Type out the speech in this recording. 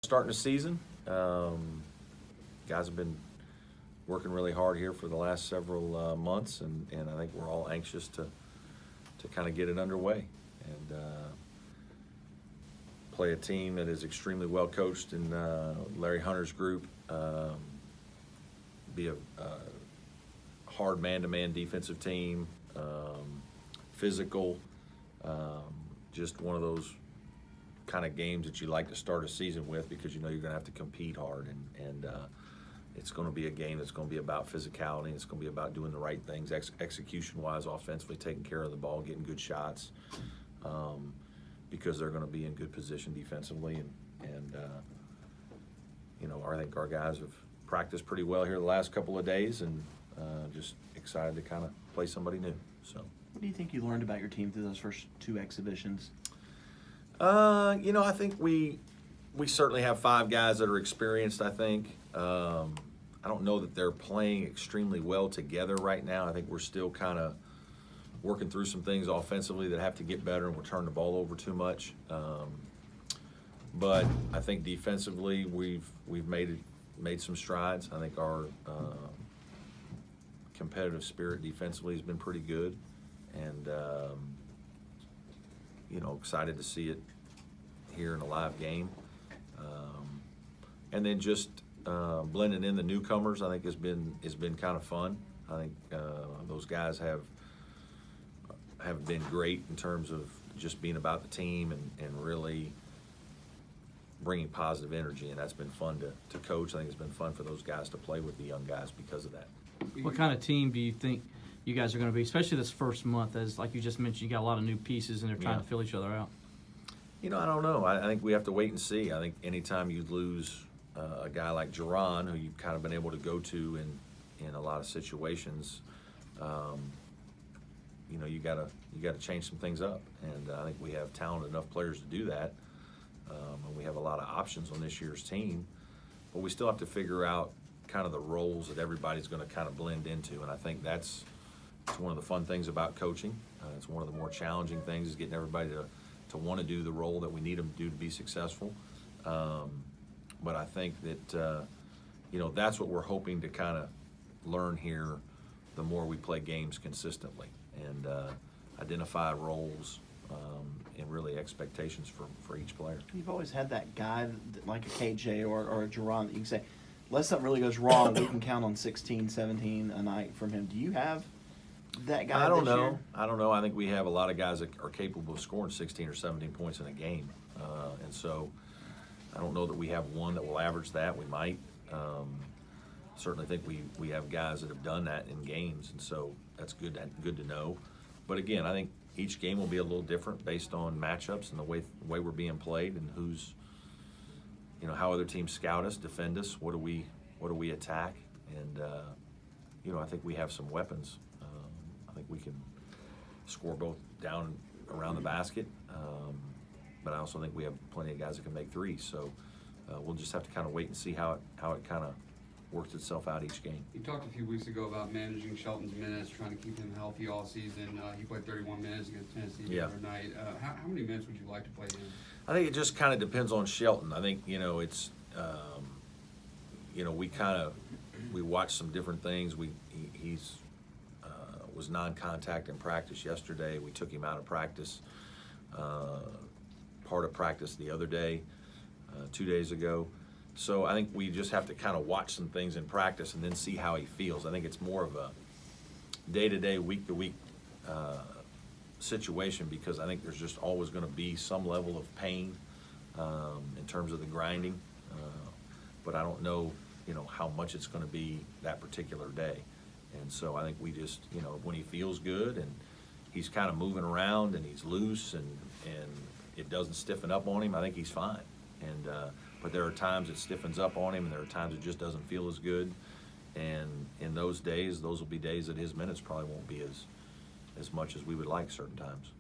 Starting the season, guys have been working really hard here for the last several months, and I think we're all anxious to kind of get it underway and play a team that is extremely well coached in Larry Hunter's group. Be a hard man-to-man defensive team, physical, just one of those kind of games that you like to start a season with because you know you're going to have to compete hard, and it's going to be a game that's going to be about physicality. It's going to be about doing the right things, execution-wise, offensively, taking care of the ball, getting good shots, because they're going to be in good position defensively, and you know, I think our guys have practiced pretty well here the last couple of days, and just excited to kind of play somebody new. So, what do you think you learned about your team through those first two exhibitions? You know, I think we certainly have 5 guys that are experienced, I think. I don't know that they're playing extremely well together right now. I think we're still kind of working through some things offensively that have to get better, and we're turning the ball over too much. But I think defensively we've made some strides. I think our competitive spirit defensively has been pretty good, and you know, excited to see it here in a live game. And then just blending in the newcomers, I think has been kind of fun. I think those guys have been great in terms of just being about the team and really bringing positive energy, and that's been fun to coach. I think it's been fun for those guys to play with the young guys because of that. What kind of team do you think you guys are going to be, especially this first month, as like you just mentioned, you got a lot of new pieces and they're trying to fill each other out? You know, I don't know. I think we have to wait and see. I think anytime you lose a guy like Jerron, who you've kind of been able to go to in a lot of situations, you know, you gotta change some things up, and I think we have talented enough players to do that, and we have a lot of options on this year's team, but we still have to figure out kind of the roles that everybody's going to kind of blend into, and I think it's one of the fun things about coaching. It's one of the more challenging things is getting everybody to want to do the role that we need them to do to be successful. But I think that you know, that's what we're hoping to kind of learn here the more we play games consistently, and identify roles and really expectations for each player. You've always had that guy like a KJ or a Jerron that you can say, unless something really goes wrong, we can count on 16, 17 a night from him. Do you have that guy? I don't this know. year? I don't know. I think we have a lot of guys that are capable of scoring 16 or 17 points in a game, and so I don't know that we have one that will average that. We might. Certainly think we have guys that have done that in games, and so that's good to know. But again, I think each game will be a little different based on matchups and the way we're being played, and who's, you know, how other teams scout us, defend us, what do we attack, and you know, I think we have some weapons. I think we can score both down around the basket, but I also think we have plenty of guys that can make threes. So we'll just have to kind of wait and see how it kind of works itself out each game. You talked a few weeks ago about managing Shelton's minutes, trying to keep him healthy all season. He played 31 minutes against Tennessee the other night. How many minutes would you like to play him? I think it just kind of depends on Shelton. I think, you know, it's, you know, we watched some different things. He's was non-contact in practice yesterday. We took him out of practice, part of practice the other day, 2 days ago. So I think we just have to kind of watch some things in practice and then see how he feels. I think it's more of a day-to-day, week-to-week situation, because I think there's just always going to be some level of pain in terms of the grinding, but I don't know, you know, how much it's going to be that particular day. And so I think we just, you know, when he feels good and he's kind of moving around and he's loose and it doesn't stiffen up on him, I think he's fine. And but there are times it stiffens up on him, and there are times it just doesn't feel as good. And in those days, those will be days that his minutes probably won't be as much as we would like certain times.